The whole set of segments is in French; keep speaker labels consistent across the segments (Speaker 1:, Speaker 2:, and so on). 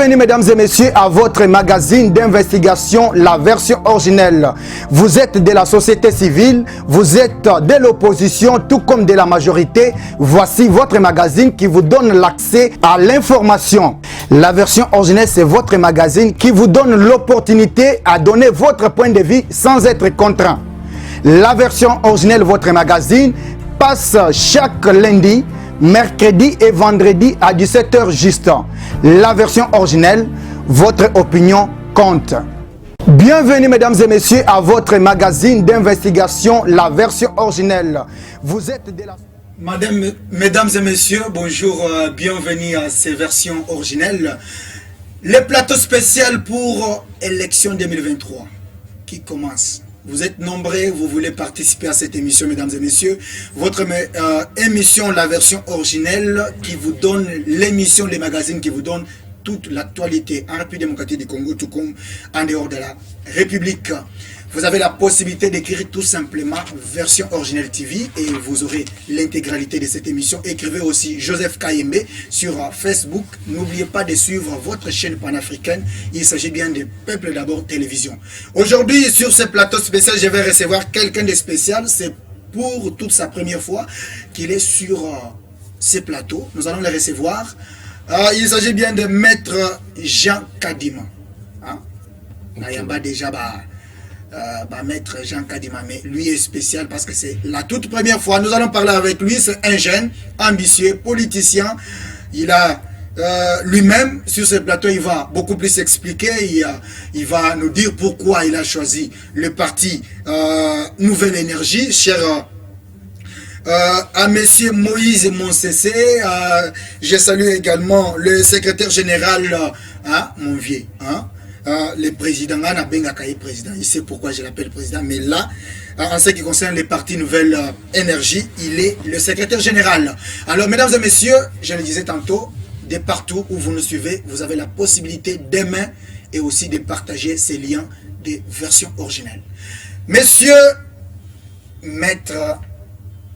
Speaker 1: Bienvenue mesdames et messieurs à votre magazine d'investigation, la version originelle. Vous êtes de la société civile, vous êtes de l'opposition, tout comme de la majorité. Voici votre magazine qui vous donne l'accès à l'information. La version originelle, c'est votre magazine qui vous donne l'opportunité à donner votre point de vue sans être contraint. La version originelle, votre magazine, passe chaque lundi, mercredi et vendredi à 17 h juste. La version originelle, votre opinion compte. Bienvenue mesdames et messieurs à votre magazine d'investigation, la version originelle. Vous êtes de la...
Speaker 2: Mesdames et messieurs, bonjour, bienvenue à ces versions originelles. Le plateau spécial pour élection 2023 qui commence. Vous êtes nombreux, vous voulez participer à cette émission, mesdames et messieurs. Votre émission, la version originelle, qui vous donne l'émission, les magazines qui vous donnent toute l'actualité en République démocratique du Congo, tout comme en dehors de la République. Vous avez la possibilité d'écrire tout simplement version originelle TV et vous aurez l'intégralité de cette émission. Écrivez aussi Joseph Kayembe sur Facebook. N'oubliez pas de suivre votre chaîne panafricaine. Il s'agit bien de Peuple d'abord télévision. Aujourd'hui, sur ce plateau spécial, je vais recevoir quelqu'un de spécial. C'est pour toute sa première fois qu'il est sur ce plateau. Nous allons le recevoir. Il s'agit bien de Maître Jean Kadima. Déjà, Maître Jean Kadima, mais lui est spécial parce que c'est la toute première fois. Nous allons parler avec lui. C'est un jeune, ambitieux, politicien. Il a lui-même, sur ce plateau, il va beaucoup plus expliquer. Il va nous dire pourquoi il a choisi le parti Nouvelle Énergie. Cher à Monsieur Moïse Monsessé, je salue également le secrétaire général, mon vieux, le président, président, il sait pourquoi je l'appelle président, mais là, en ce qui concerne les partis Nouvelle Énergie, il est le secrétaire général. Alors, mesdames et messieurs, je le disais tantôt, de partout où vous nous suivez, vous avez la possibilité d'aimer et aussi de partager ces liens de version originelle. Monsieur Maître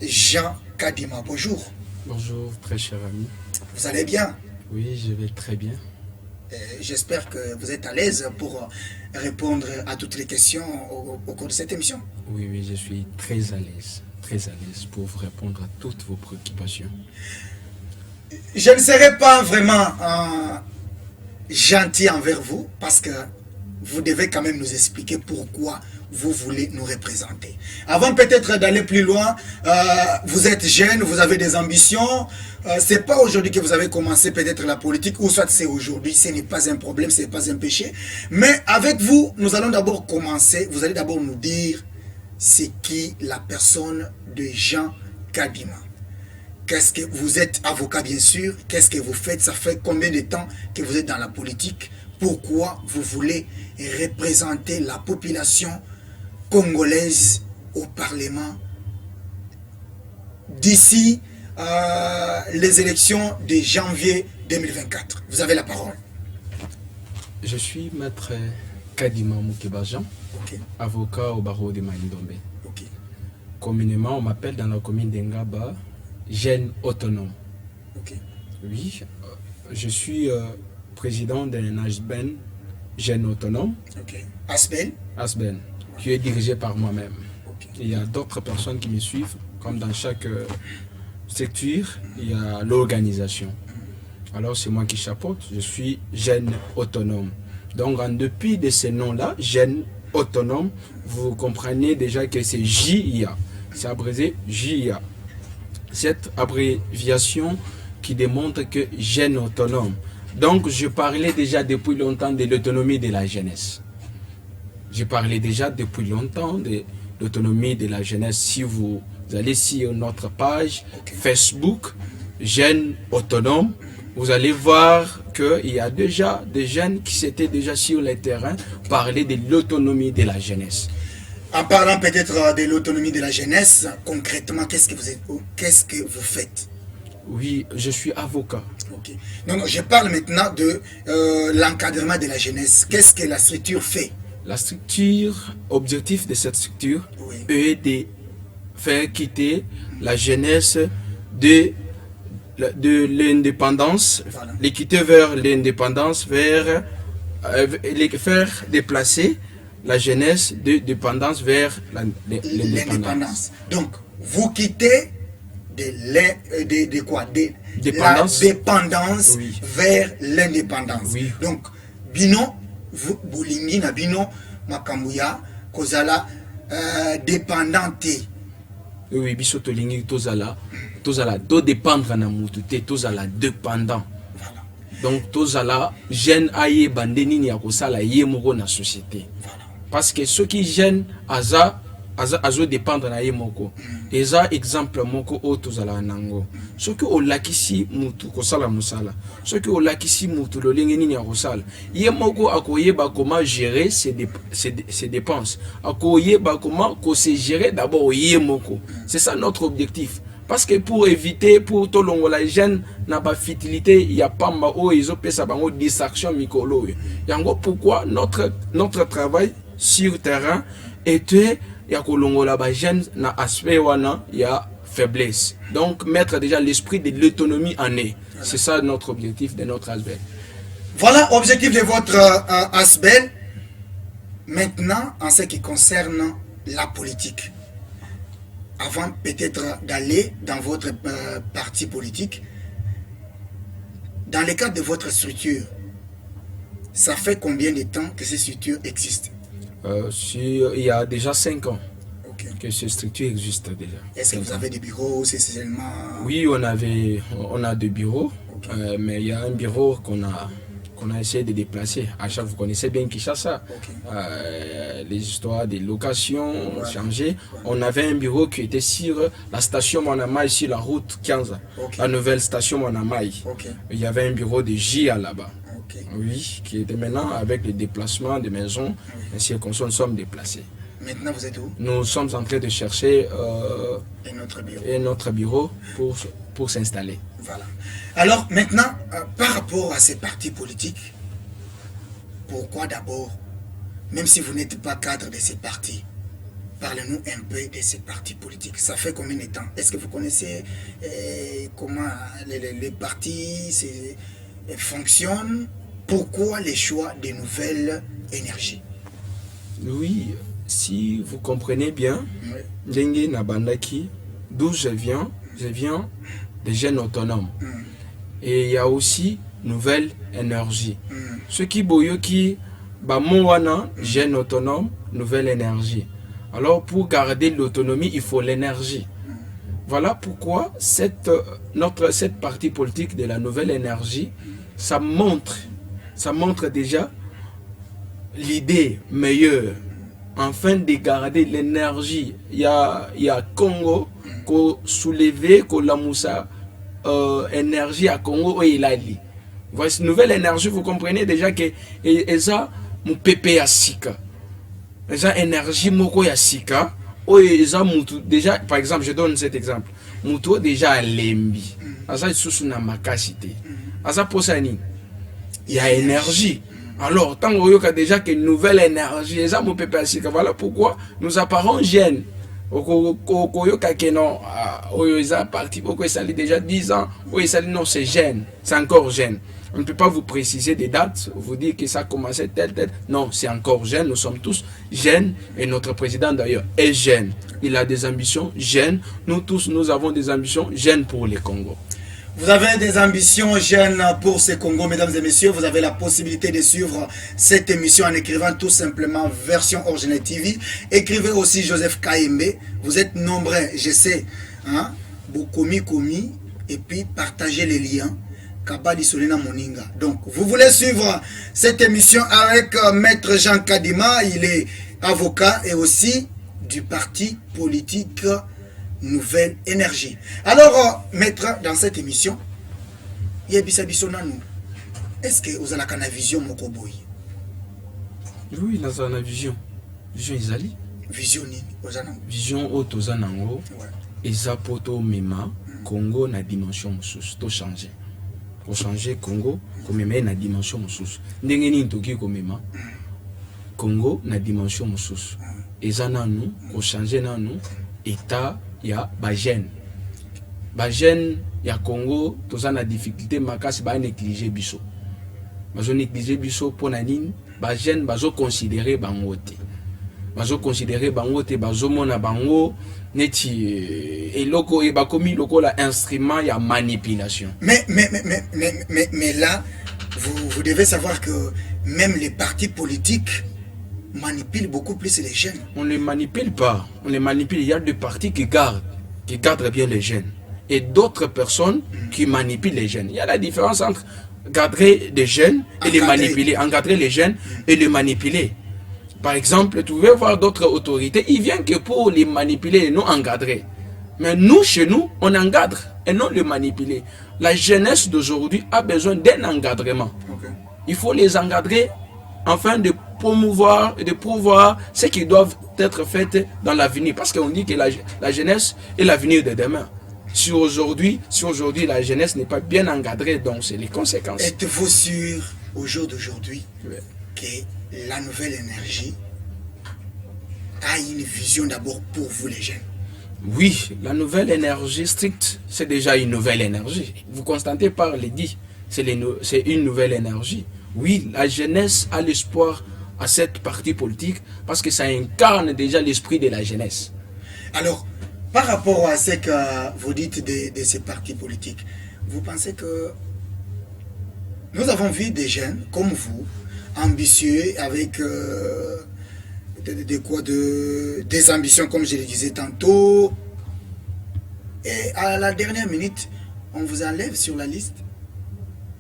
Speaker 2: Jean Kadima, bonjour.
Speaker 3: Bonjour, très cher ami.
Speaker 2: Vous allez bien?
Speaker 3: Oui, je vais très bien.
Speaker 2: J'espère que vous êtes à l'aise pour répondre à toutes les questions au cours de cette émission.
Speaker 3: Oui, je suis très à l'aise pour vous répondre à toutes vos préoccupations.
Speaker 2: Je ne serai pas vraiment gentil envers vous parce que vous devez quand même nous expliquer pourquoi vous voulez nous représenter. Avant peut-être d'aller plus loin, vous êtes jeune, vous avez des ambitions. C'est pas aujourd'hui que vous avez commencé peut-être la politique, ou soit c'est aujourd'hui, ce n'est pas un problème, ce n'est pas un péché. Mais avec vous, nous allons d'abord commencer. Vous allez d'abord nous dire c'est qui la personne de Jean Kadima. Qu'est-ce que vous êtes avocat bien sûr? Qu'est-ce que vous faites? Ça fait combien de temps que vous êtes dans la politique? Pourquoi vous voulez représenter la population congolaise au Parlement d'ici les élections de janvier 2024. Vous avez la parole.
Speaker 3: Je suis Maître Kadima Moukeba Jean, avocat au barreau de Malindombe. Communément, on m'appelle dans la commune d'Engaba jeune autonome. Oui, je suis président d'un ASBEN jeune autonome. ASBEN, qui est dirigé par moi-même. Il y a d'autres personnes qui me suivent, comme dans chaque structure, il y a l'organisation. Alors c'est moi qui chapeaute, je suis jeune autonome. Donc en dépit de ce nom-là, jeune autonome, vous comprenez déjà que c'est JIA. C'est abrégé JIA. Cette abréviation qui démontre que jeune autonome. Donc je parlais déjà depuis longtemps de l'autonomie de la jeunesse. Je parlais déjà depuis longtemps de l'autonomie de la jeunesse. Si vous allez sur notre page Facebook, Jeunes Autonomes, vous allez voir qu'il y a déjà des jeunes qui s'étaient déjà sur le terrain parler de l'autonomie de la jeunesse.
Speaker 2: En parlant peut-être de l'autonomie de la jeunesse, concrètement, qu'est-ce que vous faites?
Speaker 3: Oui, je suis avocat.
Speaker 2: Non, je parle maintenant de l'encadrement de la jeunesse. Qu'est-ce que la structure fait?
Speaker 3: La structure, objectif de cette structure est de faire quitter la jeunesse de de l'indépendance,
Speaker 2: Voilà.
Speaker 3: l'équité vers l'indépendance, vers faire déplacer la jeunesse de dépendance vers l'indépendance.
Speaker 2: Donc, vous quittez de quoi?
Speaker 3: Dépendance.
Speaker 2: La dépendance,
Speaker 3: Oui.
Speaker 2: vers l'indépendance.
Speaker 3: Oui.
Speaker 2: Donc, bino, vous bolingi na bino makambuya kozala dépendante.
Speaker 3: Oui, biso tolingi tozala do dépendre na mutu te tozala dépendant.
Speaker 2: Voilà.
Speaker 3: Donc tozala jeune aye bandeni ni akosala ye moko na société.
Speaker 2: Voilà.
Speaker 3: Parce que ceux qui jeune azo dépendre na ye moko. Eza exemple moko o tozala nango. Ceux qui olakisi mutu kosala musala. Ceux qui olakisi mutu lolingi nini akosala. Ye moko akoyeba comment gérer ses dépenses. Akoyeba comment se gérer d'abord ye moko. C'est ça notre objectif. Parce que pour éviter, pour tout le monde, la jeune n'a pas fertilité, il n'y a pas de distraction mikolo. Yango pourquoi notre travail sur terrain était il y a la jeune na aspect wana il y a faiblesse. Donc mettre déjà l'esprit de l'autonomie en eux. C'est ça notre objectif de notre aspect.
Speaker 2: Voilà objectif de votre aspect. Maintenant, en ce qui concerne la politique. Avant peut-être d'aller dans votre parti politique, dans le cadre de votre structure, ça fait combien de temps que ces structures existent?
Speaker 3: Il y a déjà 5 ans que ces structures existent déjà.
Speaker 2: Est-ce que vous avez des bureaux? C'est seulement...
Speaker 3: Oui, on a des bureaux, mais il y a un bureau qu'on a essayé de déplacer. À chaque vous connaissez bien Kinshasa, les histoires des locations ont changé. On avait un bureau qui était sur la station Manamaï, sur la route 15, la nouvelle station Manamaï. Il y avait un bureau de JA là-bas. Oui, qui était maintenant avec le déplacement des maisons, ainsi que nous sommes déplacés.
Speaker 2: Maintenant, vous êtes où?
Speaker 3: Nous sommes en train de chercher
Speaker 2: un autre
Speaker 3: bureau pour s'installer.
Speaker 2: Voilà. Alors maintenant, par rapport à ces partis politiques, pourquoi d'abord, même si vous n'êtes pas cadre de ces partis, parlez-nous un peu de ces partis politiques. Ça fait combien de temps? Est-ce que vous connaissez comment les partis fonctionnent? Pourquoi les choix de nouvelles énergies?
Speaker 3: Oui, si vous comprenez bien, Dengue Nabandaki, d'où je viens des jeunes autonomes. Et il y a aussi nouvelle énergie. Ce qui boyoki, bamowana, jeunes autonomes, nouvelle énergie. Alors pour garder l'autonomie, il faut l'énergie. Voilà pourquoi cette partie politique de la nouvelle énergie, ça montre déjà l'idée meilleure, afin de garder l'énergie. Il y a Congo, qu'on soulever, qu'on la moussa, énergie à Congo, et il a dit. Voici nouvelle énergie, vous comprenez déjà que ça, mon pépé à Sika. Ça, énergie, moko ya Sika. Déjà, par exemple, je donne cet exemple. Moutou déjà à Lembi. Ça, sous na makasite. Ça, pour ça, il y a énergie. Alors, tant qu'on a déjà une nouvelle énergie, ça, mon pépé à Sika. Voilà pourquoi nous apparons jeunes. Déjà 10 ans, non, c'est jeune, c'est encore jeune. On ne peut pas vous préciser des dates, vous dire que ça a commencé tel. Non, c'est encore jeune, nous sommes tous jeunes et notre président d'ailleurs est jeune. Il a des ambitions jeunes, nous tous nous avons des ambitions jeunes pour le Congo.
Speaker 2: Vous avez des ambitions jeunes pour ce Congo, mesdames et messieurs. Vous avez la possibilité de suivre cette émission en écrivant tout simplement version originale TV. Écrivez aussi Joseph Kaimbe. Vous êtes nombreux, je sais. Hein? Komi, et puis partagez les liens. Kabali Solena Moninga. Donc, vous voulez suivre cette émission avec Maître Jean Kadima. Il est avocat et aussi du parti politique Nouvelle Énergie. Alors, maître, dans cette émission, il y a nous. Est-ce que vous avez la vision Mokoboy?
Speaker 3: Oui, nous avons la vision. Vision Isali.
Speaker 2: Vision ni
Speaker 3: vision Otozanango. Et Zapoto Mema, Congo na dimension sous to changer. Pour changer Congo, comme même na dimension sous. Ndengeni Toki comme même. Congo na dimension sous. Et Zananu, pour changer nanu, état. Il y a Bajen. ba jeune ya Congo toza na difficulté makasi ba négliger biso. Bazo négliger biso pona nini ba jeune bazo considérer bango te. Bazo considérer bango te bazo mona bango neti eloko e bakomi lokola instrument ya manipulation.
Speaker 2: Mais là vous devez savoir que même les partis politiques manipulent beaucoup plus les jeunes.
Speaker 3: On ne les manipule pas, on les manipule. Il y a des partis qui gardent bien les jeunes et d'autres personnes qui manipulent les jeunes. Il y a la différence entre encadrer des jeunes et les manipuler, encadrer les jeunes et les manipuler. Par exemple, tu pouvez voir d'autres autorités, ils viennent que pour les manipuler et non encadrer. Mais nous, chez nous, on encadre et non les manipuler. La jeunesse d'aujourd'hui a besoin d'un encadrement. Okay. Il faut les encadrer afin de promouvoir et de pouvoir ce qui doivent être fait dans l'avenir. Parce qu'on dit que la jeunesse est l'avenir de demain. Si aujourd'hui la jeunesse n'est pas bien encadrée, donc c'est les conséquences.
Speaker 2: Êtes-vous sûr au jour d'aujourd'hui que la nouvelle énergie a une vision d'abord pour vous les jeunes?
Speaker 3: Oui, la nouvelle énergie stricte, c'est déjà une nouvelle énergie. Vous constatez par les dits, c'est une nouvelle énergie. Oui, la jeunesse a l'espoir à cette partie politique parce que ça incarne déjà l'esprit de la jeunesse.
Speaker 2: Alors, par rapport à ce que vous dites de ces partis politiques, vous pensez que nous avons vu des jeunes comme vous, ambitieux, avec des ambitions, comme je le disais tantôt, et à la dernière minute, on vous enlève sur la liste.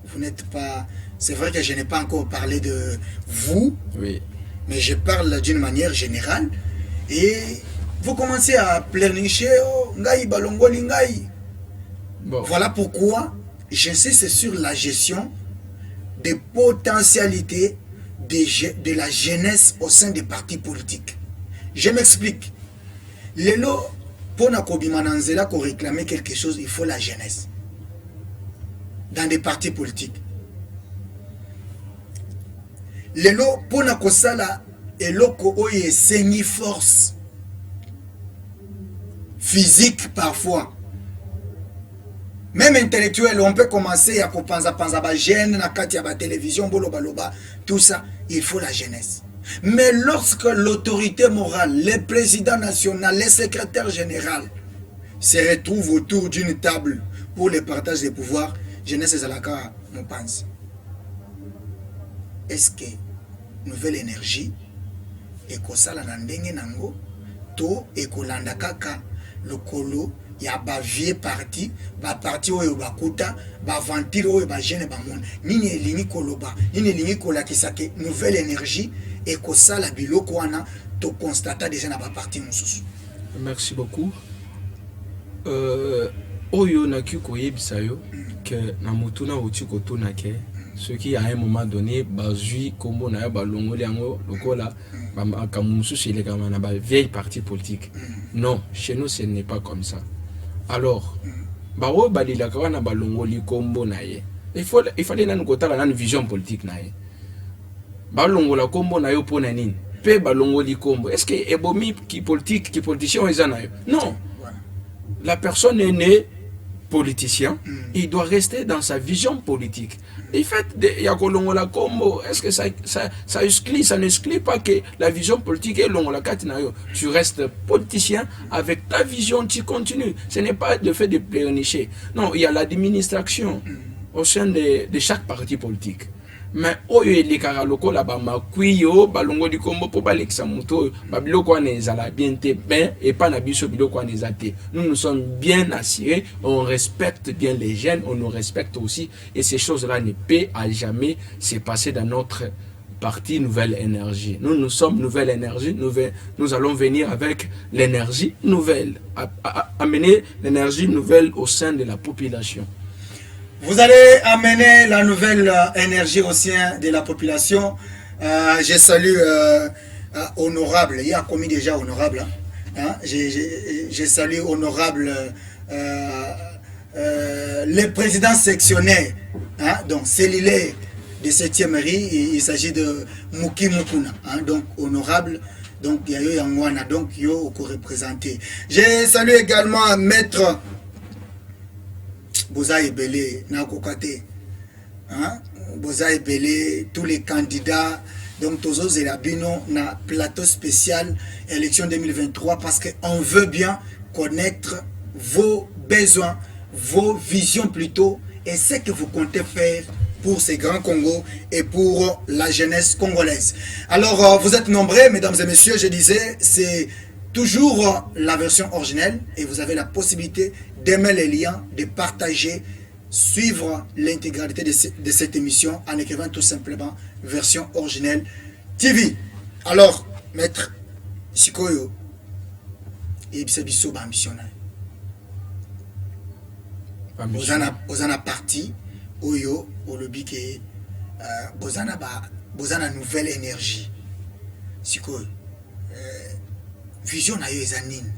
Speaker 2: Vous n'êtes pas... C'est vrai que je n'ai pas encore parlé de vous,
Speaker 3: oui,
Speaker 2: mais je parle d'une manière générale, et vous commencez à pleurnicher, oh, ngai balongoli ngai. Bon. Voilà pourquoi j'insiste sur la gestion des potentialités de la jeunesse au sein des partis politiques. Je m'explique. Lelo, pour Nakobimananzela, qu'on réclame quelque chose, il faut la jeunesse. Dans des partis politiques. Lelo, pour Nakosala, eloko oye sengi force. Physique parfois. Même intellectuel, on peut commencer à penser à gêne, à la télévision, tout ça, il faut la jeunesse. Mais lorsque l'autorité morale, le président national, le secrétaire général se retrouvent autour d'une table pour le partage des pouvoirs, jeunesse et Zalaka, on pense. Est-ce que nouvelle énergie, et que ça la ndenge nango, to et que l'andakaka, le colo, il y a ba vieux parti, ba parti oyo bakuta, ba ventile oyo ba jeune ba monde. Nini elingi koloba, nini elingi kolakisake nouvelle énergie et que ça la biloko wana to constata déjà na ba parti mususu.
Speaker 3: Merci beaucoup. Oyo na ki koyebisa yo que na mutuna oti kotuna ke ce qui à un moment donné bazui kombo na ba longoli yango lokola ba kamusu chez les gamana ba vieille parti politique. Non, chez nous ce n'est pas comme ça. Alors, bawo badila kawana balongoli kombo na ye. Il fallait nanu kotala nanu vision politique na ye. Balongola kombo na yo pona nini? Pe balongoli kombo. Est-ce que ebomi qui politique, qui politicien ezana yo? Non. La personne est née politicien, il doit rester dans sa vision politique. Et fait, Yakolongola Kombo, est-ce que ça n'exclut pas que la vision politique est longue la katinayo? Tu restes politicien avec ta vision, tu continues. Ce n'est pas le fait de pleurnicher. Non, il y a l'administration au sein de chaque parti politique. Mais oyo elikara loko la ba makuyo balongo di kombo po balekisa muto babiloko wana ezala bien te ben et pas na biso biloko wana ezate. Nous sommes bien assurés, on respecte bien les jeunes, on nous respecte aussi et ces choses-là ne peuvent à jamais se passer dans notre parti Nouvelle Énergie. Nous sommes Nouvelle Énergie, nous allons venir avec l'énergie nouvelle, amener l'énergie nouvelle au sein de la population.
Speaker 2: Vous allez amener la nouvelle énergie au sein de la population. Je salue honorable, il y a commis déjà honorable. Hein? Je salue honorable le président sectionnaire, hein? Donc cellulaire de 7e mairie, il s'agit de Muki Mukuna, hein? Donc honorable. Donc il y a eu Yangwana, donc il y a représenté. Je salue également maître Boza Ebele, Nakokate. Hein? Boza Ebele, tous les candidats. Donc, Tozo Zelabino, na plateau spécial élection 2023 parce qu'on veut bien connaître vos besoins, vos visions plutôt, et ce que vous comptez faire pour ces grands Congo et pour la jeunesse congolaise. Alors, vous êtes nombreux, mesdames et messieurs, je disais, c'est toujours la version originelle et vous avez la possibilité d'aimer les liens, de partager, suivre l'intégralité de cette émission en écrivant tout simplement version originelle TV. Alors, maître Sikoyo, et c'est biso ba mission. Bozana parti oyo olobi ke bozana nouvelle énergie. Sikoyo, vision na yo ezanine.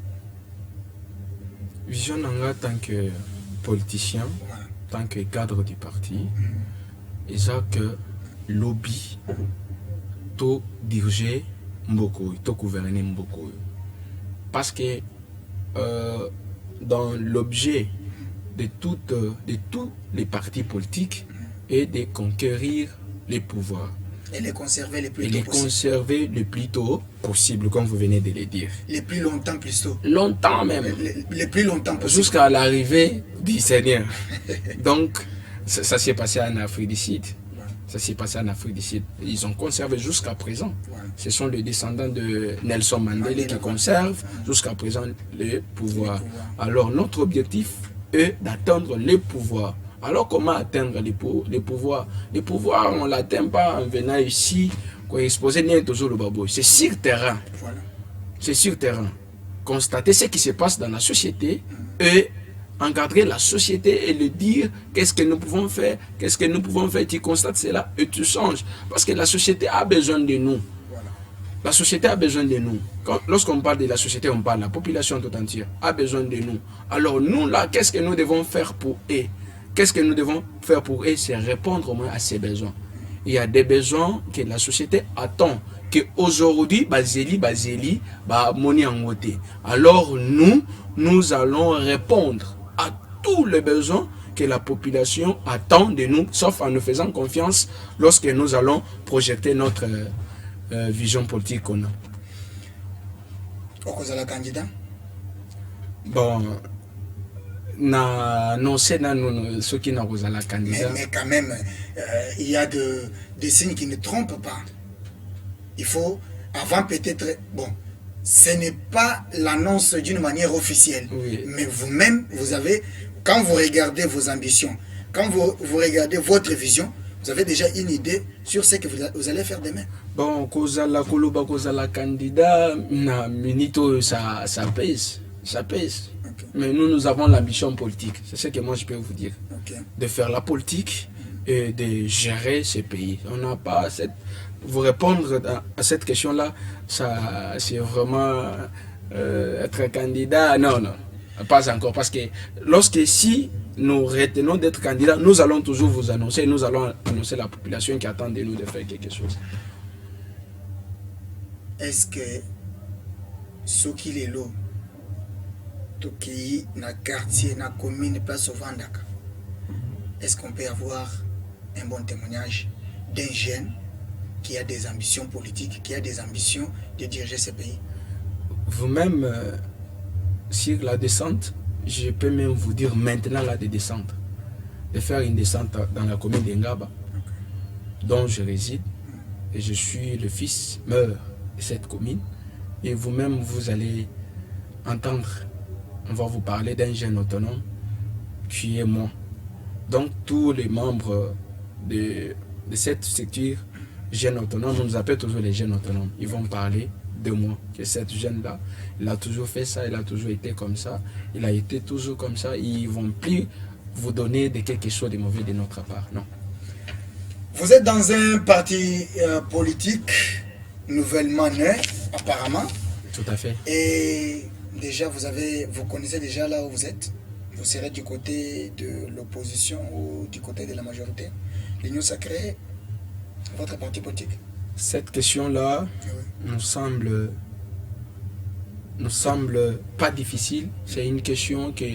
Speaker 3: Vision nanga tant que politicien, tant que cadre du parti, et ça que lobby to diriger Mboko, to gouverner Mboko. Parce que dans l'objet de tous les partis politiques est de conquérir les pouvoirs.
Speaker 2: Et les conserver le plus
Speaker 3: et
Speaker 2: tôt
Speaker 3: les
Speaker 2: possible.
Speaker 3: Conserver le plus tôt possible, comme vous venez de le dire.
Speaker 2: Le plus longtemps plus tôt.
Speaker 3: Longtemps même.
Speaker 2: Le plus longtemps possible.
Speaker 3: Jusqu'à l'arrivée du Seigneur. Donc, ça s'est passé en Afrique du Sud. Ça s'est passé en Afrique du Sud. Ils ont conservé jusqu'à présent. Voilà. Ce sont les descendants de Nelson Mandela qui conservent jusqu'à présent le pouvoir. Alors, notre objectif est d'atteindre le pouvoir. Alors, comment atteindre les pouvoirs? Les pouvoirs, on ne l'atteint pas en venant ici, qu'on exposer toujours le babou. C'est sur terrain. Voilà. C'est sur terrain. Constater ce qui se passe dans la société et encadrer la société et le dire qu'est-ce que nous pouvons faire, qu'est-ce que nous pouvons faire. Tu constates cela et tu changes. Parce que la société a besoin de nous. Voilà. La société a besoin de nous. Lorsqu'on parle de la société, on parle de la population tout entière a besoin de nous. Alors nous, là, qu'est-ce que nous devons faire pour eux? Qu'est-ce que nous devons faire pour eux? C'est répondre au moins à ces besoins. Il y a des besoins que la société attend. Qu'aujourd'hui, Bazeli, Moni Angote. Alors nous allons répondre à tous les besoins que la population attend de nous, sauf en nous faisant confiance lorsque nous allons projeter notre vision politique qu'on a.
Speaker 2: Vous êtes candidat?
Speaker 3: Bon, non, c'est ceux qui n'ont pas la candidat.
Speaker 2: Mais quand même, il y a des signes qui ne trompent pas. Il faut, avant peut-être, bon, ce n'est pas l'annonce d'une manière officielle. Oui. Mais vous-même, vous avez, quand vous regardez vos ambitions, quand vous regardez votre vision, vous avez déjà une idée sur ce que vous allez faire demain.
Speaker 3: Bon, cause la candidat, minito, ça pèse. Ça pèse. Okay. Mais nous avons l'ambition politique. C'est ce que moi je peux vous dire. Okay. De faire la politique et de gérer ce pays. On n'a pas cette... Vous répondre à cette question-là, ça c'est vraiment être candidat. Non, pas encore. Parce que si nous retenons d'être candidats, nous allons toujours vous annoncer, nous allons annoncer la population qui attend de nous de faire quelque chose.
Speaker 2: Est-ce que ce qui est là, qui dans le quartier, dans la commune, place au Vandaka, est-ce qu'on peut avoir un bon témoignage d'un jeune qui a des ambitions politiques, qui a des ambitions de diriger ce pays?
Speaker 3: Vous-même, sur la descente, je peux même vous dire maintenant là de descendre, de faire une descente dans la commune d'Engaba, dont je réside, et je suis le fils meur de cette commune, et vous-même vous allez entendre, on va vous parler d'un jeune autonome qui est moi. Donc tous les membres de cette structure jeunes autonomes, on nous appelle toujours les jeunes autonomes. Ils vont parler de moi, que cette jeune-là, il a toujours fait ça, il a toujours été comme ça, il a été toujours comme ça. Ils ne vont plus vous donner de quelque chose de mauvais de notre part, non.
Speaker 2: Vous êtes dans un parti politique nouvellement né, apparemment.
Speaker 3: Tout à fait.
Speaker 2: Et déjà, vous connaissez déjà là où vous êtes. Vous serez du côté de l'opposition ou du côté de la majorité. L'Union sacrée, votre parti politique?
Speaker 3: Cette question-là nous semble pas difficile. C'est une question que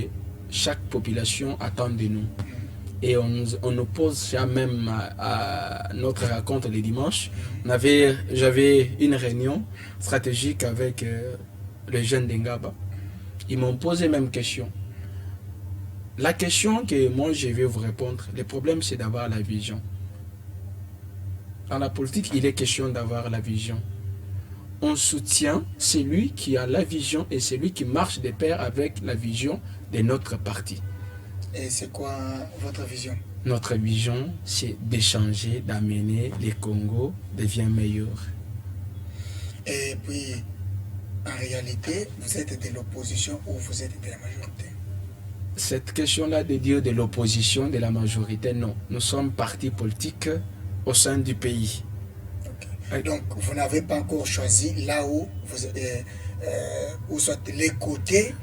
Speaker 3: chaque population attend de nous. Et on nous pose jamais même à notre rencontre les dimanches. J'avais une réunion stratégique avec les jeunes d'Engaba. Ils m'ont posé même question. La question que moi je vais vous répondre, le problème c'est d'avoir la vision. Dans la politique, il est question d'avoir la vision. On soutient celui qui a la vision et celui qui marche de pair avec la vision de notre parti.
Speaker 2: Et c'est quoi votre vision?
Speaker 3: Notre vision, c'est d'échanger, d'amener le Congo devient meilleur.
Speaker 2: Et puis, en réalité, vous êtes de l'opposition ou vous êtes de la majorité?
Speaker 3: Cette question-là de dire de l'opposition, de la majorité, non. Nous sommes partis politiques au sein du pays.
Speaker 2: Okay. Donc, vous n'avez pas encore choisi là où soit les côtés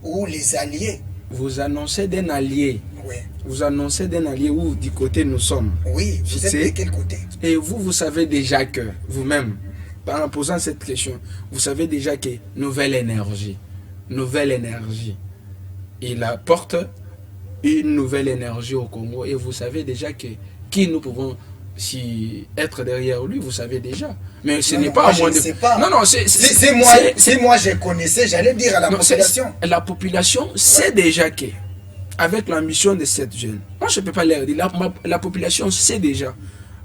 Speaker 2: ou les alliés.
Speaker 3: Vous annoncez d'un allié.
Speaker 2: Oui.
Speaker 3: Vous annoncez d'un allié où du côté nous sommes.
Speaker 2: Oui, vous êtes de quel côté?
Speaker 3: Et vous savez déjà que, vous-même, en posant cette question, vous savez déjà que nouvelle énergie, il apporte une nouvelle énergie au Congo. Et vous savez déjà que qui nous pouvons être derrière lui, vous savez déjà. Mais ce n'est pas à moi de...
Speaker 2: Non, non, si moi je connaissais, j'allais dire à la population.
Speaker 3: La population sait déjà que, avec l'ambition de cette jeune, moi je ne peux pas leur dire, la population sait déjà.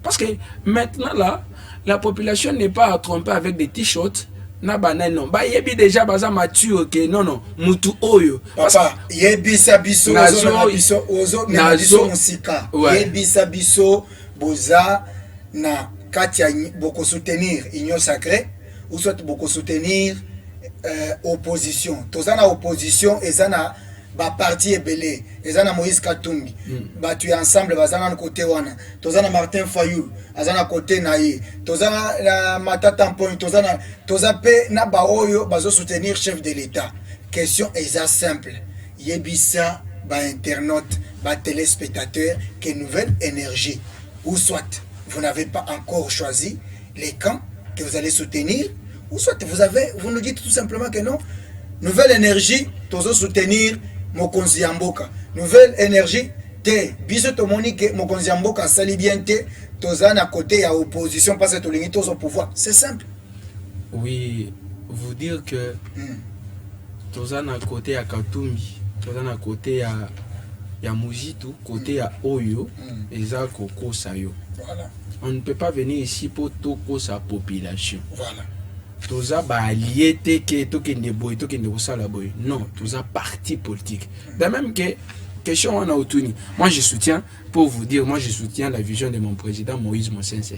Speaker 3: Parce que maintenant là, la population n'est pas à tromper avec des t-shirts. Na banane non ba yebi déjà baza mature ok non mutu oyo
Speaker 2: papa yebisa biso na biso musika yebisa biso boza na kati ya boko soutenir union sacrée ou soit boko soutenir opposition tozana opposition ezana ba parti ebele ezana Moïse Katumbi batu ensemble bazana na côté wana tozana Martin Fayulu azana côté naye tozana na Matata Mponyo toza pe na ba oyo bazo soutenir chef de l'état. Question est simple, yebisa ba internaute ba téléspectateurs que nouvelle énergie ou soit vous n'avez pas encore choisi les camps que vous allez soutenir ou soit vous nous dites tout simplement que non, nouvelle énergie tozo soutenir Mokonzi Yamboka. Nouvelle énergie, te biso to monique Mokonzi Yamboka sali bien te tozana côté à opposition parce que to lingi au pouvoir. C'est simple.
Speaker 3: Oui, vous dire que tozana côté à Katumbi, tozana côté à Mujitu, côté à Oyo, et ça Koko Sayo.
Speaker 2: Voilà.
Speaker 3: On ne peut pas venir ici pour toko sa population.
Speaker 2: Voilà.
Speaker 3: Toza ba allié te ke tokende boy tokende kosala boy. Non, toza parti politique. De même que question on a autouni. Moi je soutiens, pour vous dire, moi je soutiens la vision de mon président Moïse Mosense.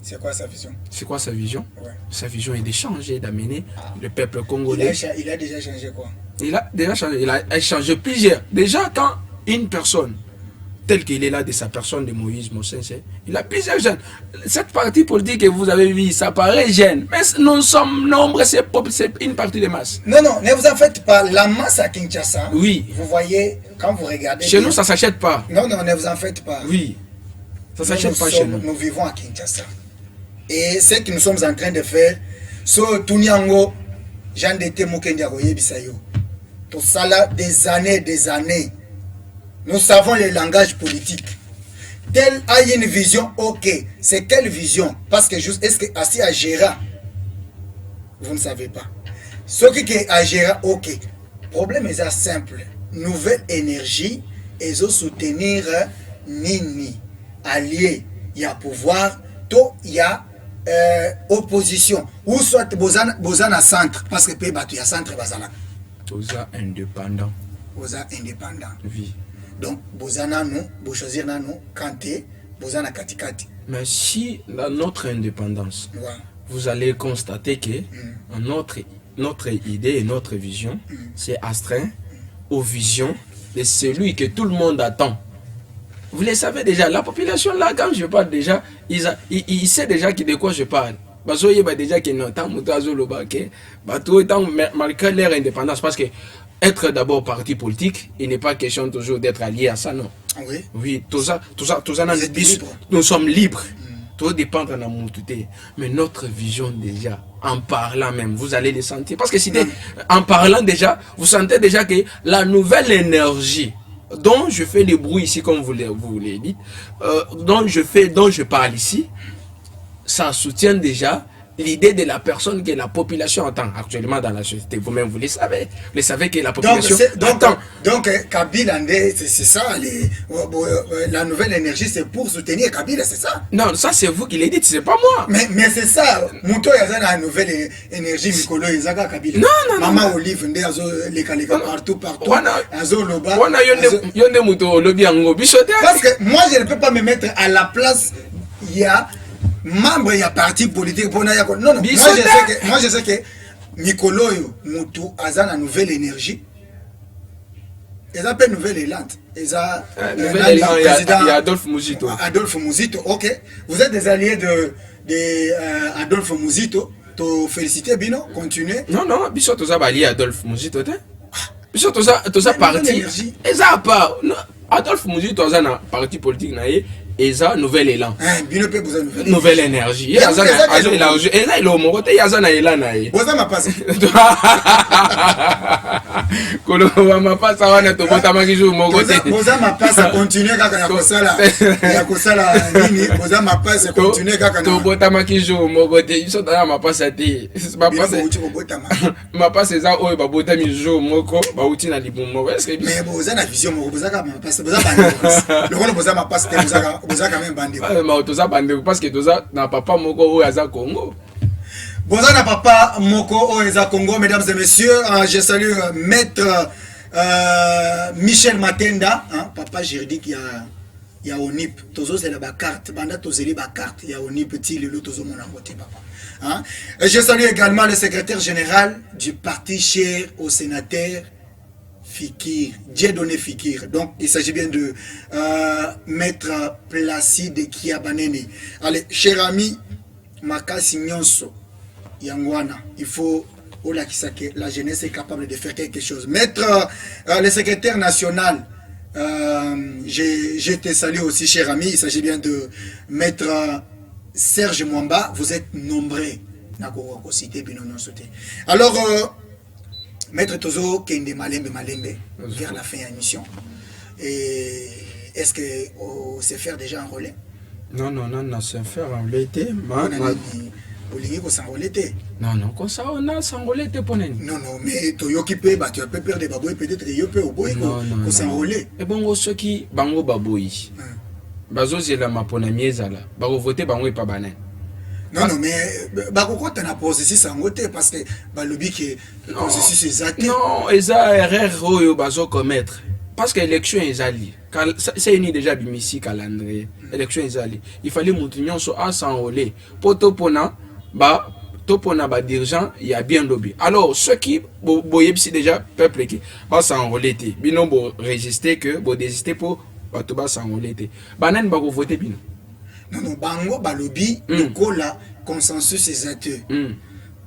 Speaker 2: C'est quoi sa vision?
Speaker 3: C'est quoi sa vision?
Speaker 2: Ouais.
Speaker 3: Sa vision est d'échanger, d'amener le peuple congolais.
Speaker 2: Il a déjà changé quoi?
Speaker 3: Il a déjà changé, il a changé plusieurs. Déjà quand une personne tel qu'il est là de sa personne de Moïse Mosense, il a plusieurs jeunes. Cette partie politique que vous avez vue, ça paraît jeune, mais nous sommes nombreux, c'est une partie de masse.
Speaker 2: Non, non, ne vous en faites pas. La masse à Kinshasa,
Speaker 3: oui.
Speaker 2: Vous voyez, quand vous regardez...
Speaker 3: Chez nous, ça ne s'achète pas.
Speaker 2: Non, non, ne vous en faites pas.
Speaker 3: Oui, ça ne s'achète pas chez nous.
Speaker 2: Nous vivons à Kinshasa. Et ce que nous sommes en train de faire, so Tunyango, Jean de Temokendiago Yebisayo, tout ça là, des années. Nous savons le langage politique. Tel a une vision, ok. C'est quelle vision? Parce que juste, est-ce que assis à Gérard? Vous ne savez pas. Ce qui est à Gérard, ok. Problème est simple. Nouvelle énergie, et soutenir Nini. Allié, il y a pouvoir, tout il y a opposition. Ou soit Bozana centre, parce que il y a centre Bazana.
Speaker 3: Toza indépendant.
Speaker 2: Boza indépendant.
Speaker 3: Oui.
Speaker 2: Donc, Bozana nous, vous choisir nous, Kanté, Bozana Katikati.
Speaker 3: Mais si dans notre indépendance,
Speaker 2: ouais.
Speaker 3: Vous allez constater que notre idée et notre vision, c'est astreint aux visions de celui que tout le monde attend. Vous le savez déjà, la population là, quand je parle déjà, il sait déjà de quoi je parle. Parce qu'il y a déjà qui n'ont pas malgré leur indépendance, parce que être d'abord parti politique, il n'est pas question toujours d'être allié à ça, non.
Speaker 2: Oui.
Speaker 3: Oui, tout ça, nous sommes libres. tout dépendre de mon tout. Mais notre vision déjà, en parlant même, vous allez le sentir. Parce que en parlant déjà, vous sentez déjà que la nouvelle énergie dont je fais le bruit ici, comme vous l'avez dit, dont je parle ici, ça soutient déjà l'idée de la personne que la population entend actuellement dans la société. Vous-même, vous le savez. Vous le savez que la population entend.
Speaker 2: Donc Kabila, c'est ça, la nouvelle énergie, c'est pour soutenir Kabila, c'est ça?
Speaker 3: Non, ça c'est vous qui l'avez dit, c'est pas moi.
Speaker 2: Mais c'est ça. Mouto, il y a la nouvelle énergie, Mikolo, il y a Kabila.
Speaker 3: Non.
Speaker 2: Maman Olive, les partout. Azo Loba.
Speaker 3: Yonde Mouto, Lobi Ango, Bichote.
Speaker 2: Parce que moi, je ne peux pas me mettre à la place, il y a membre il y a parti politique pour non moi je sais que Mikolo Mutu a la nouvelle énergie, ils ont une nouvelle élan, ils ont
Speaker 3: nouvelle élan. Il y a Adolphe Mouzito. Ok, vous êtes des alliés de Adolphe Mouzito. To féliciter Bino, continuez. Non Bicho to ça allié Adolphe Mouzito Bicho to ça parti ils ont pas Adolphe Mouzito a un parti politique naie. Et ça, nouvel élan. Nouvelle énergie. Et ça, il a au Mogote, il y a ça, il a naïe.
Speaker 2: Vous avez passé.
Speaker 3: Koloma ma passe, on a tout bota magijou Mogote.
Speaker 2: Vous avez passé, continuer quand il y a Kosala. Il y a Kosala, Nini. Vous avez passé, continuer quand il y a
Speaker 3: tout bota magijou Mogote. Ils sont dans ma passe à ti. Ma passe, c'est ça, oh, bah, bota mijou Moko, bah, outil na libu Moko.
Speaker 2: Mais vous avez la vision, vous avez ma passe. Vous avez le rôle, vous avez ma passe, vous avez quand même bandé.
Speaker 3: Parce que Toza n'a papa Moko ou Aza Congo.
Speaker 2: Boza n'a papa Moko ou Aza Congo, mesdames et messieurs. Je salue maître Michel Matenda, papa juridique, il y a ONIP. Tozo c'est la carte, banda tozeli ba carte, il y a ONIP petit le tozo mon angoté papa. Je salue également le secrétaire général du parti cher au sénateur Fikir, Dieudonné Fikir. Donc, il s'agit bien de Maître Placide Kiabanene. Allez, cher ami, Makasi Nyonso, Yangwana, il faut, la jeunesse est capable de faire quelque chose. Maître, le secrétaire national, je te salue aussi, cher ami, il s'agit bien de Maître Serge Mwamba, vous êtes nombreux. Alors, Maître Tozo Kende Malembe vers la fin de l'émission. Est-ce que on sait faire déjà un relais?
Speaker 3: Non, c'est faire un relais. Non, comme ça, on a s'enrôler pour nous.
Speaker 2: Non, mais Toyoki peut, tu peux perdre des babouilles, peut-être que tu peux au boy pour s'enrôler.
Speaker 3: Et bon, ceux qui bango babouille, bazo c'est la maponamier zala, bago voter bango et pas banen.
Speaker 2: Non, mais pourquoi tu as posé ça en côté? Parce que le but qui est processus exact.
Speaker 3: Non, ils ont erreur au bazo commettre. Parce que l'élection est allée. C'est une déjà bimisi calendrier. L'élection est allée. Il fallait monter à s'enrôler. Pour topona, ba dirigeant, il y a bien lobby. Alors, ceux qui, c'est déjà peuple qui va s'enrôler. Bino, résister que, désister pour, ba s'enrôler. Banen, ba voter bino.
Speaker 2: Non, bango balobi lokola consensus exact.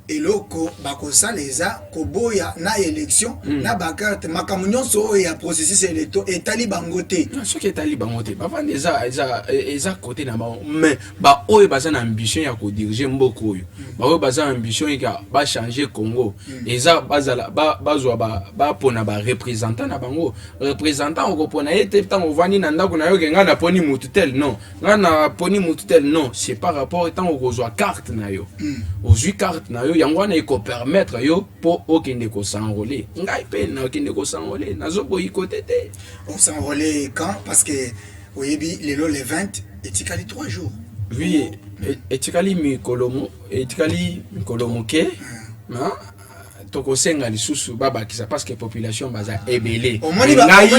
Speaker 2: Et loko bakosa leza koboya na élection na bakarte makamunyon so ya processus électoral et tali bangote.
Speaker 3: Non, ce qui est tali bangote. Ba van eza côté na ba mais ba oyo baza na ambition ya ko diriger mboko oyo. Ba oyo baza ambition ya ba changer Congo. Eza bazala bazwa ba pona ba représentant na bango. Représentant ko pona ete tant ovani na ndako na yo kenga na poni mututel non. Nga na poni mututel non, c'est par rapport tant ko zwa carte na yo. Ozui carte na yo yangwana iko permettre yo pour okende ko s'enrôler. Ngai pe na okende ko s'enrôler. Nazo boyi côté té.
Speaker 2: On s'enrôler quand? Parce que oyebi lelo le 20 etikali 3 jours.
Speaker 3: Oui, etikali mikolomo, etikali mikolomo ke. Toko senga lisusu baba kisa parce que population baza ebele.
Speaker 2: Omoni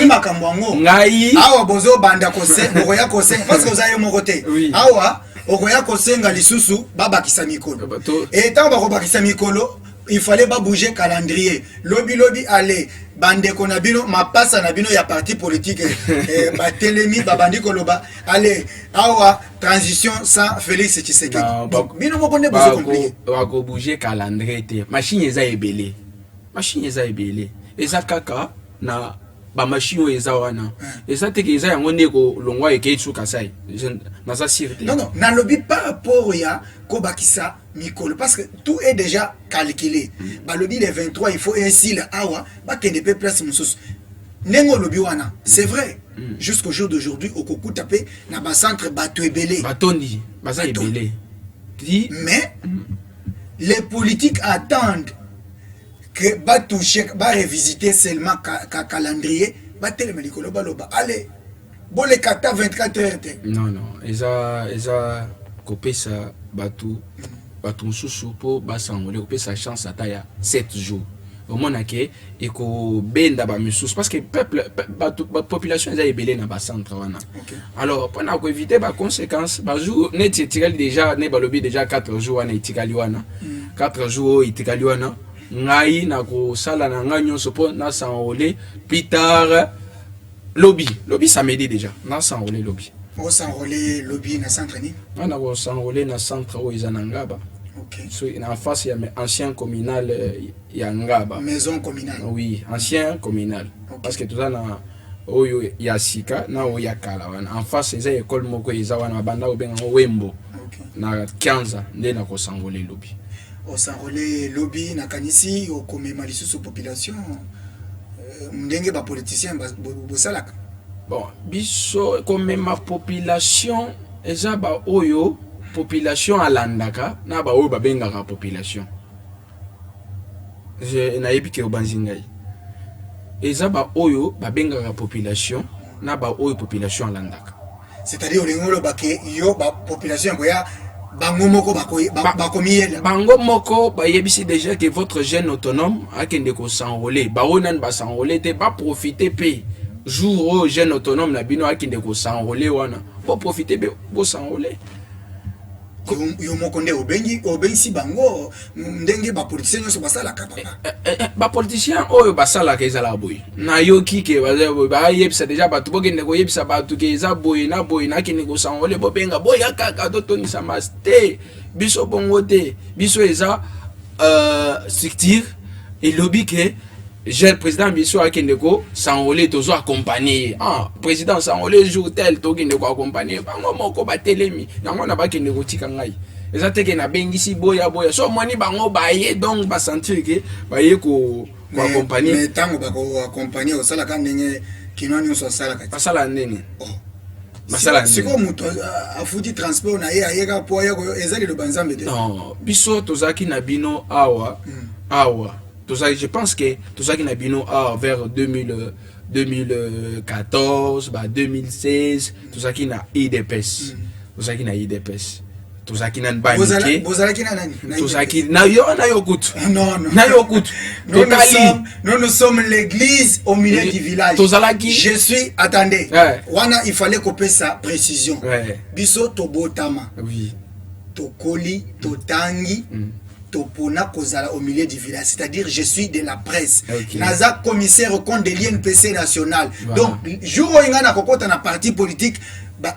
Speaker 2: makambo ngo.
Speaker 3: Ngai
Speaker 2: awa bozo banda kose boya kose parce que vous avez mon côté. Awa okoya kosenga lisusu baba kisa mikolo. Et tant ba kisa mikolo, il fallait pas bouger calendrier. Lobby aller bande konabino mapasa na bino ya parti politique ba telemi ba bandi koloba allez awa transition sans Félix Tshisekedi. Donc bino mo bonne besoin compliqué.
Speaker 3: Ba ko bouger calendrier te. Machine eza ebele. Eza kaka na ba machine eza wana et ça te que eza yango ndeko longwa eketsu kasai na ça sirte
Speaker 2: non na lobby par rapport ya ko bakisa mikolo parce que tout est déjà calculé ba lobby les 23 il faut ainsi la awa ba kende pe place mususu nengo lobby wana c'est vrai jusqu'au jour d'aujourd'hui au koku tapé na ba centre bato ebele
Speaker 3: batondi baza ebele
Speaker 2: mais les politiques attendent que va toucher, va revisiter seulement calendrier, va tellement likolo baloba. Allez, bon les 24 heures.
Speaker 3: Non, eza copé ça batu susu po basangole copé sa chance à taille 7 jours. Au moins que eko benda ba musus parce que peuple population eza ebele na ba centre wana. Alors pendant ko éviter ba conséquences ba jour net etikali déjà ne balobi déjà 4 jours wana etikali wana. 4 jours etikali wana. Ngai na ko sala na nganyo sopo na s'enrôler plus tard lobby samedi déjà na s'enrôler lobby
Speaker 2: on s'enrôler lobby na centre ni
Speaker 3: na ko s'enrôler na centre o izanangaba so en face ya ancien communal ya Ngaba
Speaker 2: maison communale
Speaker 3: oui ancien communal parce que tout ça na oyo ya sika na oyo ya kala wana en face eza école moko eza wana banda obenga Wembo na 15 nde na ko s'enrôler lobby
Speaker 2: au s'enrôler lobby na kanisi au komema lisusu population ndenge ba politicien bosalaka
Speaker 3: bon biso komema population eza ba oyo population alandaka na ba oyo babengaka population je na yebike obanzingai eza ba oyo babengaka population na ba oyo population alandaka
Speaker 2: c'est-à-dire olingolo bake yo ba population koya bango moko bakomiela
Speaker 3: bango moko bayebisi déjà que votre jeune autonome akende ko s'enrôler ba onan ba s'enrôler te ba profiter pe jour au jeune autonome na bino akende ko s'enrôler wana pour profiter bo s'enrôler
Speaker 2: yo moko nde obengi si bango ndenge ba politicien nyonso basala ka papa
Speaker 3: ba politicien oyo basala ka ezala boy na yo kike ba yebisa déjà ba tubogende ko yebisa ba tuke eza boy na kene ko s'enrôler bo benga boy akaka to toni samaste biso bongo te biso eza structure et lobby que j'ai président biso akende ko s'enrôler tozo accompagner président s'enrôler jour tel to kende ko accompagner bango moko ba telemi yango na ba kende ko tika ngai eza teke na bengisi boya so moni bango baye donc ba sentir que baye ko accompagner
Speaker 2: mais tango ba ko accompagner au sala ka ndenge kinoni so sala ka
Speaker 3: sala ndeni
Speaker 2: masala siko muto afuti transport na ye ayeka po ya ezali lo banzambe te
Speaker 3: non biso tozaki na bino awa je pense que tout ça qui n'a bino vers 2014 2016 tout ça qui n'a IDPS tout ça qui n'a IDPS tout ça qui n'a pas
Speaker 2: niqué
Speaker 3: tout ça qui n'a yo kutu
Speaker 2: non
Speaker 3: na yo kutu
Speaker 2: nous sommes l'église au milieu du village je suis attendez wana il fallait couper sa précision biso tobotama
Speaker 3: oui
Speaker 2: tokoli totangi topona kozala au milieu du village, c'est-à-dire je suis de la presse. Naza commissaire au compte de l'INPC national. Donc jour où il y a un parti politique,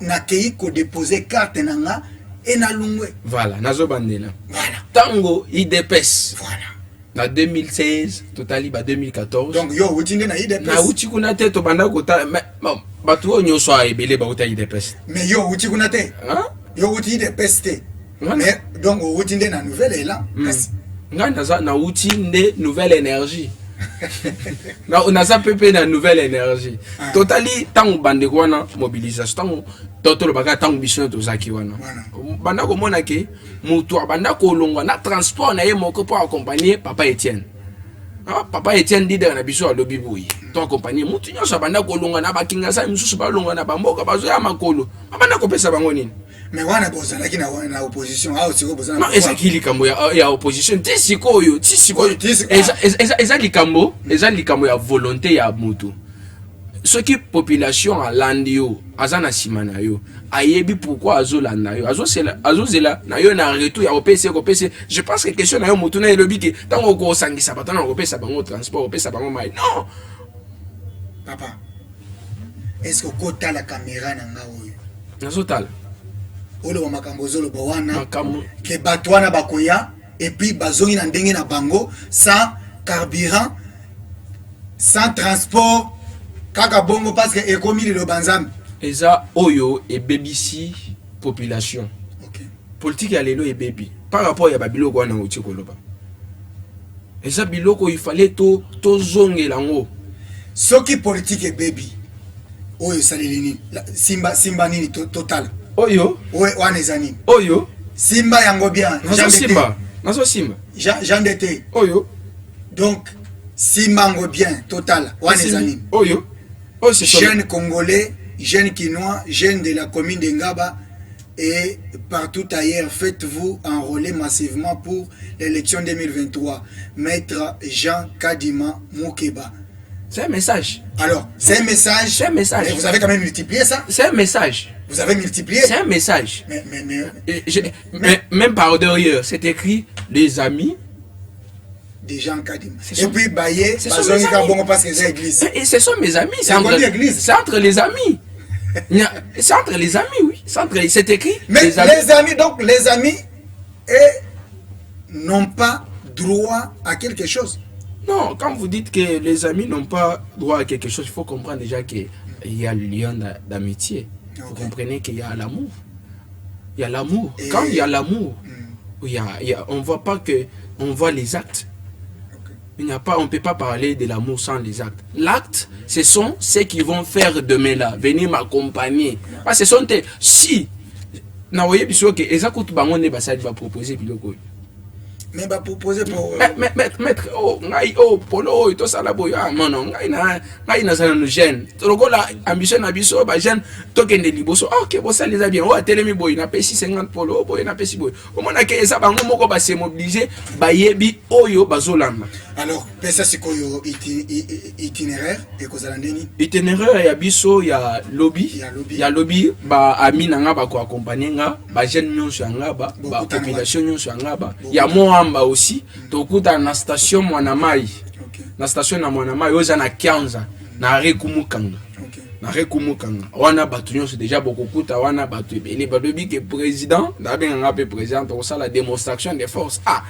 Speaker 2: na kei ko déposer carte nanga et na lungwe.
Speaker 3: Voilà, nazo bandela.
Speaker 2: Voilà.
Speaker 3: Tango IDPS.
Speaker 2: Voilà.
Speaker 3: Na 2016, totali ba 2014.
Speaker 2: Donc yo utinde na IDPS.
Speaker 3: Na uti kuna te to banda kota bon, batu o nyoso a ebele ba uta IDPS.
Speaker 2: Mais yo uti kuna te.
Speaker 3: Hein?
Speaker 2: Yo uti IDPS te. Mais donc au utinde na nouvelle élan.
Speaker 3: Nga na utinde nouvelle énergie. Na pepe na nouvelle énergie. Totali tango bande wana mobilisation tango totolo baka tango biso to zaki wana. Banda ko mona ke mutu banda ko longwa na transport na ye moko pour accompagner papa Etienne. Papa Etienne dit na biso alobi boyi. To accompagner mutu nyoso banda ko longwa na bakinga sa mususu ba longwa na bamboka bazo ya makolo. Banda ko pesa bango nini?
Speaker 2: Mais wana bozala ki na opposition siko bozala
Speaker 3: non ezaki likambo ya opposition tisiko eza likambo ya volonté ya mutu soki population alandi yo azana sima na yo ayebi pourquoi azolanda yo azozela na yo na retour ya opese je pense que question na yo mutu na elobi ke tango ko sangisa batana opesa bango transport opesa bango mai non
Speaker 2: papa est-ce que kota la caméra na nga oyo
Speaker 3: nazotala
Speaker 2: olo makambo zolo bawana ke batwana bakoya et puis bazongi na ndenge na bango sans carburant sans transport Kaka bongo parce que ekomi le banzam.
Speaker 3: Eza oyo et BBC population.
Speaker 2: OK.
Speaker 3: Politique ya lelo et baby. Par rapport ya babiloko wana uti koloba. Eza biloko il fallait to zongela ngo.
Speaker 2: Soki politique et baby. Oyo saleli nini? Simba nini total.
Speaker 3: Oyo.
Speaker 2: Oyo wana ezani.
Speaker 3: Oyo.
Speaker 2: Simba yango bien.
Speaker 3: Nazo Simba.
Speaker 2: Jean d'été.
Speaker 3: Oyo.
Speaker 2: Donc Simba yango bien total. Wana ezani.
Speaker 3: Oyo. Oh, c'est
Speaker 2: jeunes congolais, jeunes quinois, jeunes de la commune de Ngaba et partout ailleurs, faites-vous enrôler massivement pour l'élection 2023. Maître Jean Kadima Moukeba.
Speaker 3: C'est un message.
Speaker 2: Alors, c'est un message.
Speaker 3: C'est un message.
Speaker 2: Et vous avez quand même multiplié ça?
Speaker 3: C'est un message.
Speaker 2: Vous avez multiplié?
Speaker 3: C'est un message. Mais même par derrière, c'est écrit les amis.
Speaker 2: Des gens Kadima. Et puis, Baye,
Speaker 3: parce que
Speaker 2: c'est l'église.
Speaker 3: Et ce sont mes amis. C'est entre les amis. C'est entre les amis, oui. C'est écrit.
Speaker 2: Mais les amis, donc les amis n'ont pas droit à quelque chose.
Speaker 3: Non, quand vous dites que les amis n'ont pas droit à quelque chose, il faut comprendre déjà qu'il y a le lien d'amitié. Vous comprenez qu'il y a l'amour. Il y a l'amour. Quand il y a l'amour, on ne voit pas que on voit les actes. On ne peut pas parler de l'amour sans les actes. L'acte, ce sont ceux qui vont faire demain là, venir m'accompagner. Parce que ce sont si, na voyez biso que ezakutu bango ne basali va proposer biloko.
Speaker 2: Mais va proposer pour
Speaker 3: maître ngai polo to sala boyo non ngai na sala no jeune. Tokola ambition na biso ba jeune tokende liboso. OK, bo ça les a bien. O atelemi boyo na pesi 50 polo boyo na pesi boyo. O mona ke eza bango moko ba se mobiliser ba yebi oyo bazolanda.
Speaker 2: Alors, pesa sikoyo itinéraire et kozala ndeni.
Speaker 3: Itinéraire ya biso ya lobby. Ya lobby ba ami na nga ba ko accompagner nga ba jeune nyonso ya nga ba population nyonso ya nga ba. Ya moamba aussi tokuta na station Mwanamai. Na station na Mwanamai oza na Kianza na Rekumukanga. Na Rekumukanga. Wana batu nyonso déjà bokukuta wana batu ebele ba lobby ke président na benga nga pe président to ça la démonstration de force. Ah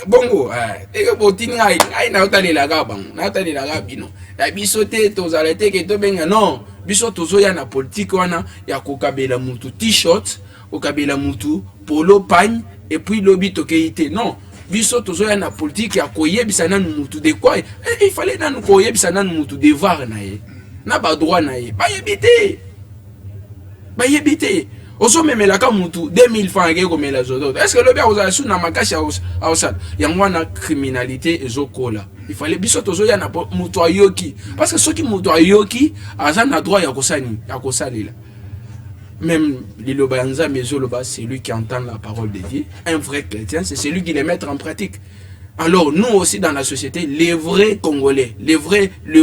Speaker 3: bongo eke botini ngai na otalela ga bango na otalela ga bino ya biso te tozala te ke to benga non biso tozoya na politique wana ya kokabela mutu t-shirt okabela mutu polo pagne et puis lobby tokeite non biso tozoya na politique ya koyebisa nanu mutu de quoi il fallait nanu koyebisa nanu mutu devoir na ye na ba droit na ye ba yebite oso memela ka mutu 2000 francs ke komela zoto. Est-ce que lobby oza sous na makashi a osala yango na criminalité ezokola. Il fallait biso tozoya na mutu ayoki parce que soki mutu ayoki aza na droit ya kosani ya kosalela. Même liloba yanza mezoloba, c'est lui qui entend la parole de Dieu. Un vrai chrétien, c'est celui qui les met en pratique. Alors nous aussi dans la société, les vrais Congolais, le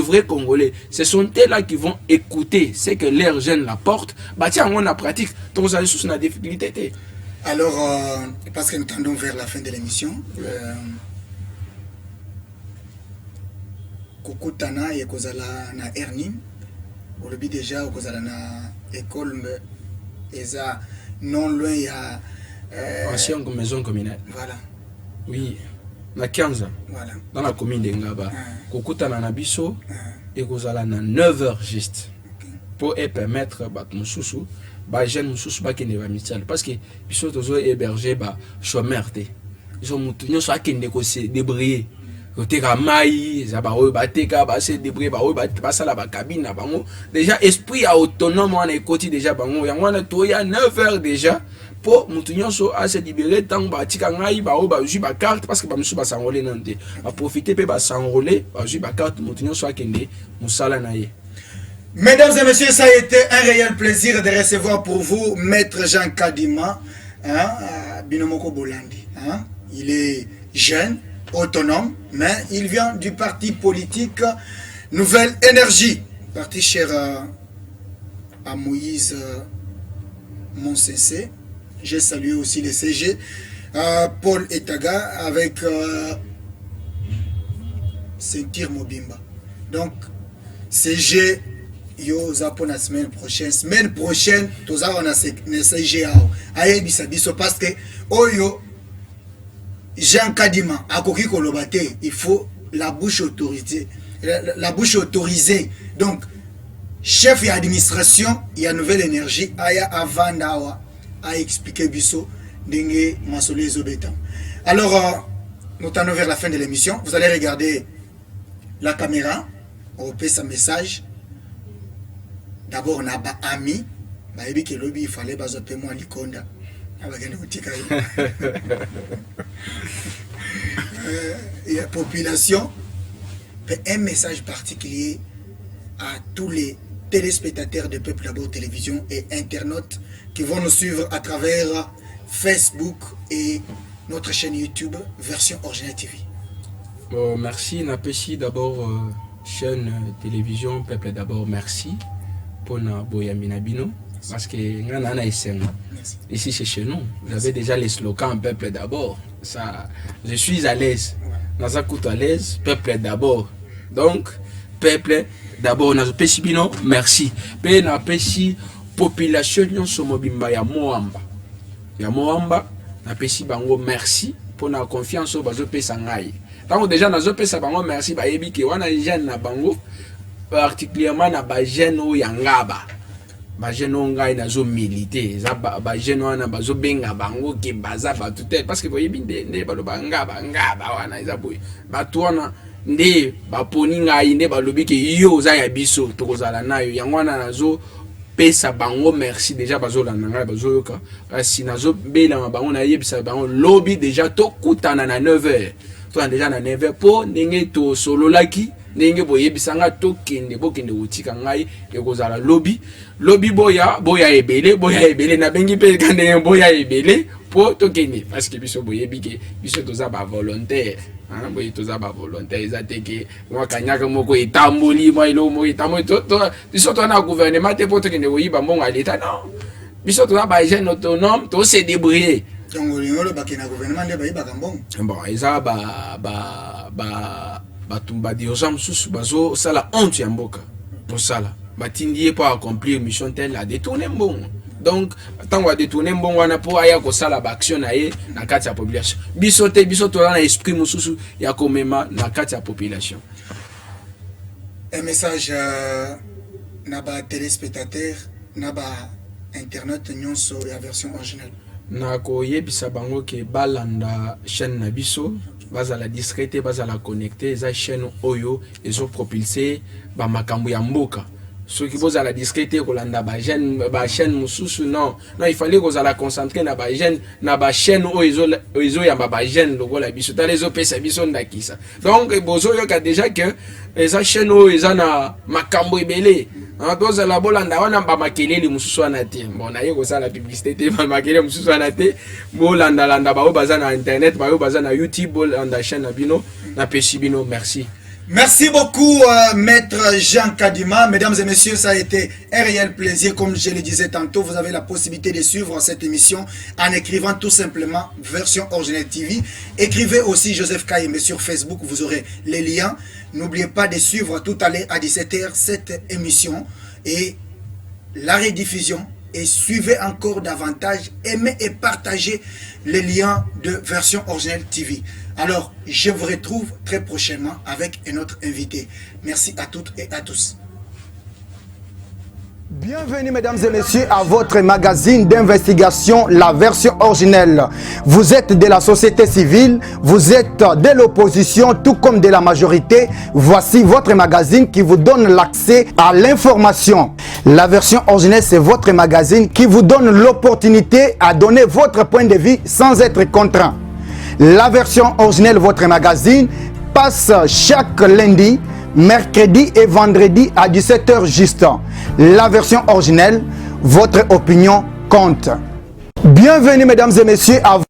Speaker 3: vrai Congolais, ce sont eux-là qui vont écouter ce que leurs jeunes apportent. Bah tiens, on a pratique, tous les sous la difficulté.
Speaker 2: Alors, parce que nous tendons vers la fin de l'émission, Kokutana et Kozala na Ernim, au lobby déjà, Kozala na école, eza non loin il y a
Speaker 3: ancienne maison communale.
Speaker 2: Voilà.
Speaker 3: Oui. Na 15
Speaker 2: voilà.
Speaker 3: Dans la commune de Ngaba. Kokutana na biso et kozala na 9h juste. Pour permettre ba mususu ba jeune mususu ba kende ba mitial parce que biso tozo héberger ba chômeur te. Ils ont mutu nyoso akende ko se débrouiller. Koteka mai za ba oyo ba teka ba se débrouiller ba oyo ba sala ba cabine na bango. Déjà esprit autonome on est côté déjà bango. Yango na to ya 9h déjà. Pour Moutounionso à se libérer tant que tika ngai ba o ba ju ba carte parce que ba musu ba s'enrôler nante ba profiter pe ba s'enrôler ba ju ba carte Moutounionso akende musala na ye.
Speaker 2: Mesdames et messieurs, ça a été un réel plaisir de recevoir pour vous Maître Jean Kadima, Binomoko Bolandi. Il est jeune, autonome, mais il vient du parti politique Nouvelle Énergie, parti cher à Moïse Monsensé. J'ai salué aussi les CG, Paul Etaga avec Sentir Mobimba. Donc, CG, yo zapo na semaine prochaine, toza on a CG ao. Aye bisabiso parce que oyo Jean Kadima akoki kolobate, il faut la bouche autorisée. La bouche autorisée. Donc, chef et administration, il y a Nouvelle Énergie, aya avandawa, a expliqué biso, dengue, masolé, zobeta. Alors, nous allons vers la fin de l'émission. Vous allez regarder la caméra, on peut sa message. D'abord, on a un ami, il fallait que moi likonda. Il y a population, un message particulier à tous les téléspectateurs de Peuple d'abord télévision et internautes qui vont nous suivre à travers Facebook et notre chaîne YouTube version originale TV.
Speaker 3: Bon, merci Napesi d'abord chaîne télévision Peuple d'abord merci pour na boyamina bino parce que ngana ici c'est chez nous. Vous avez déjà les slogans Peuple d'abord. Ça, je suis à l'aise. Naza coûte à l'aise. Peuple d'abord. Donc Peuple d'abord. Napesi bino merci. Pe napesi population nyonso mobimba ya Moamba. Ya Moamba napesi bango merci pour la confiance au bazo pesa ngai. Tant déjà nazo pesa bango merci ba yebi ke wana jeune na bango particulièrement na ba jeune o yangaba. Ba jeune ngai nazo militer, za ba jeune wana bazo benga bango ke baza ba tout parce que boyebi nde ba lo bangaba ngaba wana eza boy. Ba tuana nde ba poni ngai nde ba lobi ke yo za ya biso tokozala nayo yangwana nazo pesa bango merci déjà bazolanda ngai bazoyoka si nazo bela bango na yebisa bango lobby déjà to kutana na 9h to déjà na 9h po ndenge to sololaki ndenge boyebisa nga to kende bokende utika ngai ekozala lobby boya ebele na bengi pe kande boya ebele po to kende parce que biso boyebi ke biso toza ba volontaire. Boy toza ba volontaire ezateke moi kanyaka moko etamboli moi ilo mo etamboli to biso to na gouvernement te poto kende oyiba mbongo l'état non biso to ba jeune autonome to se débrouiller
Speaker 2: donc le bakena gouvernement de bayiba kambongo
Speaker 3: bon eza ba tumba d'urgence sous bazo sala honte ya mboka pour sala batindie pour accomplir mission telle à détourner mbongo. Donc, tant qu'on a détourné bon wana pour aya ko sala ba action na ye na kati ya population. Biso to na esprit mususu ya komema na kati ya population.
Speaker 2: Un message na ba téléspectateur na ba internet nyonso ya version originale.
Speaker 3: Na ko yebisa bango ke balanda chaîne na biso, bazala discrété, bazala connecté, za chaîne oyo ezo propulser ba makambo ya mboka. Ceux qui posent à la discrété kolanda ba chaîne mususu non il fallait qu'on la concentrer na ba chaîne oizo ya ba jeune logo la biso ta les opesa biso ndakisa donc bozo yoka déjà que eza chaîne oizo na makambo ebele doza la bolanda wana ba makeleli mususu wana te bon na yeko ça la publicité te ba makeleli mususu wana te bolanda ba o baza na internet ba o baza na YouTube bolanda chaîne na bino na pesi bino merci.
Speaker 2: Merci beaucoup, Maître Jean Kadima. Mesdames et messieurs, ça a été un réel plaisir. Comme je le disais tantôt, vous avez la possibilité de suivre cette émission en écrivant tout simplement version originale TV. Écrivez aussi Joseph Kayembe sur Facebook, vous aurez les liens. N'oubliez pas de suivre tout à l'heure à 17h cette émission et la rediffusion. Et suivez encore davantage, aimez et partagez les liens de version originale TV. Alors, je vous retrouve très prochainement avec un autre invité. Merci à toutes et à tous.
Speaker 1: Bienvenue mesdames et messieurs à votre magazine d'investigation, la version originelle. Vous êtes de la société civile, vous êtes de l'opposition, tout comme de la majorité. Voici votre magazine qui vous donne l'accès à l'information. La version originelle, c'est votre magazine qui vous donne l'opportunité à donner votre point de vue sans être contraint. La version originelle, votre magazine, passe chaque lundi, mercredi et vendredi à 17h juste. La version originelle, votre opinion compte. Bienvenue mesdames et messieurs à